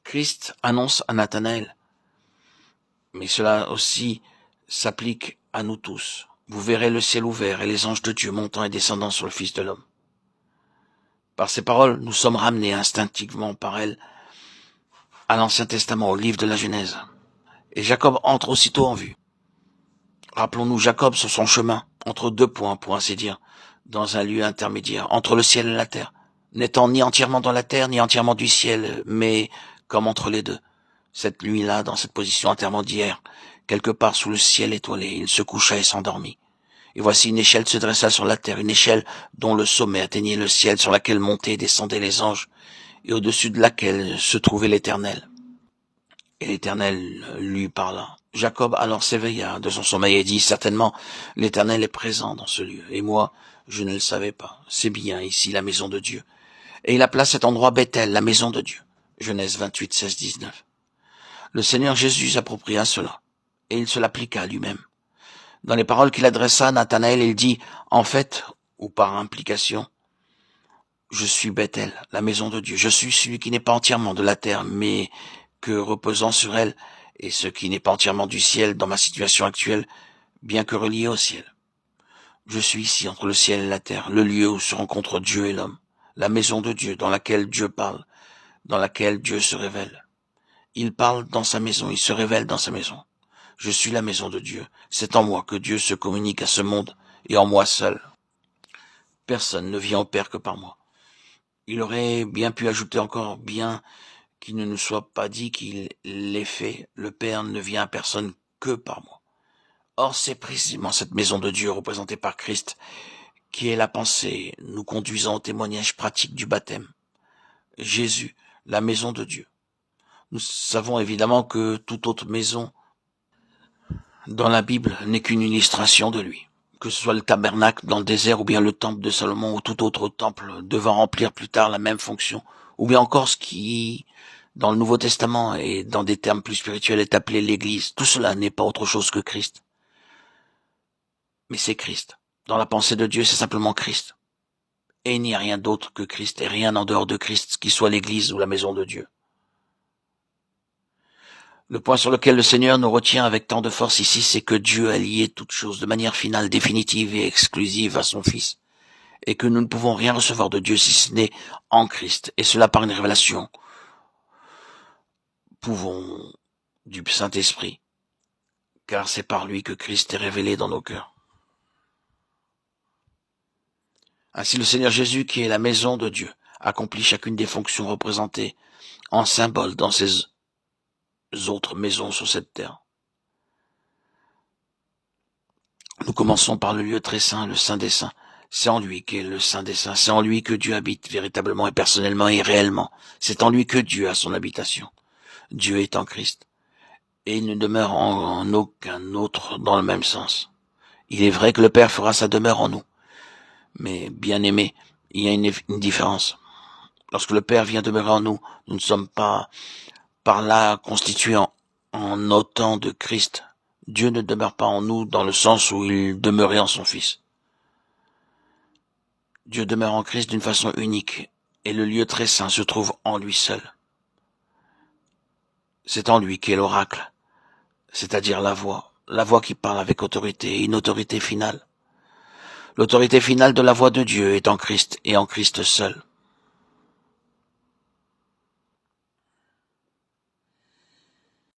Christ annonce à Nathanaël, mais cela aussi s'applique à nous tous. Vous verrez le ciel ouvert et les anges de Dieu montant et descendant sur le Fils de l'homme. Par ces paroles, nous sommes ramenés instinctivement par elles à l'Ancien Testament, au livre de la Genèse. Et Jacob entre aussitôt en vue. Rappelons-nous Jacob sur son chemin, entre deux points, pour ainsi dire, dans un lieu intermédiaire, entre le ciel et la terre, n'étant ni entièrement dans la terre, ni entièrement du ciel, mais comme entre les deux. Cette nuit-là, dans cette position intermédiaire, quelque part sous le ciel étoilé, il se coucha et s'endormit. Et voici une échelle se dressa sur la terre, une échelle dont le sommet atteignait le ciel, sur laquelle montaient et descendaient les anges, et au-dessus de laquelle se trouvait l'Éternel. Et l'Éternel lui parla. Jacob alors s'éveilla de son sommeil et dit, certainement, l'Éternel est présent dans ce lieu, et moi, je ne le savais pas. C'est bien ici la maison de Dieu. Et il appela cet endroit Bethel, la maison de Dieu. Genèse 28, 16, 19. Le Seigneur Jésus s'appropria cela, et il se l'appliqua à lui-même. Dans les paroles qu'il adressa à Nathanaël, il dit, en fait, ou par implication, je suis Bethel, la maison de Dieu. Je suis celui qui n'est pas entièrement de la terre, mais que reposant sur elle, et ce qui n'est pas entièrement du ciel dans ma situation actuelle, bien que relié au ciel. Je suis ici entre le ciel et la terre, le lieu où se rencontrent Dieu et l'homme, la maison de Dieu dans laquelle Dieu parle, dans laquelle Dieu se révèle. Il parle dans sa maison, il se révèle dans sa maison. Je suis la maison de Dieu. C'est en moi que Dieu se communique à ce monde, et en moi seul. Personne ne vient au Père que par moi. Il aurait bien pu ajouter encore, bien qu'il ne nous soit pas dit qu'il l'ait fait, le Père ne vient à personne que par moi. Or, c'est précisément cette maison de Dieu représentée par Christ qui est la pensée nous conduisant au témoignage pratique du baptême. Jésus, la maison de Dieu. Nous savons évidemment que toute autre maison dans la Bible n'est qu'une illustration de lui. Que ce soit le tabernacle dans le désert ou bien le temple de Salomon ou tout autre temple devant remplir plus tard la même fonction, ou bien encore ce qui, dans le Nouveau Testament et dans des termes plus spirituels, est appelé l'Église. Tout cela n'est pas autre chose que Christ. Mais c'est Christ. Dans la pensée de Dieu, c'est simplement Christ. Et il n'y a rien d'autre que Christ et rien en dehors de Christ qui soit l'Église ou la maison de Dieu. Le point sur lequel le Seigneur nous retient avec tant de force ici, c'est que Dieu a lié toutes choses de manière finale, définitive et exclusive à son Fils, et que nous ne pouvons rien recevoir de Dieu si ce n'est en Christ, et cela par une révélation. Pouvons du Saint-Esprit, car c'est par lui que Christ est révélé dans nos cœurs. Ainsi le Seigneur Jésus, qui est la maison de Dieu, accomplit chacune des fonctions représentées en symbole dans ses autres maisons sur cette terre. Nous commençons par le lieu très saint, le Saint des Saints. C'est en lui qu'est le Saint des Saints. C'est en lui que Dieu habite véritablement et personnellement et réellement. C'est en lui que Dieu a son habitation. Dieu est en Christ. Et il ne demeure en aucun autre dans le même sens. Il est vrai que le Père fera sa demeure en nous. Mais, bien aimé, il y a une différence. Lorsque le Père vient demeurer en nous, nous ne sommes pas par là constitués en autant de Christ. Dieu ne demeure pas en nous dans le sens où il demeurait en son Fils. Dieu demeure en Christ d'une façon unique, et le lieu très saint se trouve en lui seul. C'est en lui qu'est l'oracle, c'est-à-dire la voix qui parle avec autorité, une autorité finale. L'autorité finale de la voix de Dieu est en Christ et en Christ seul.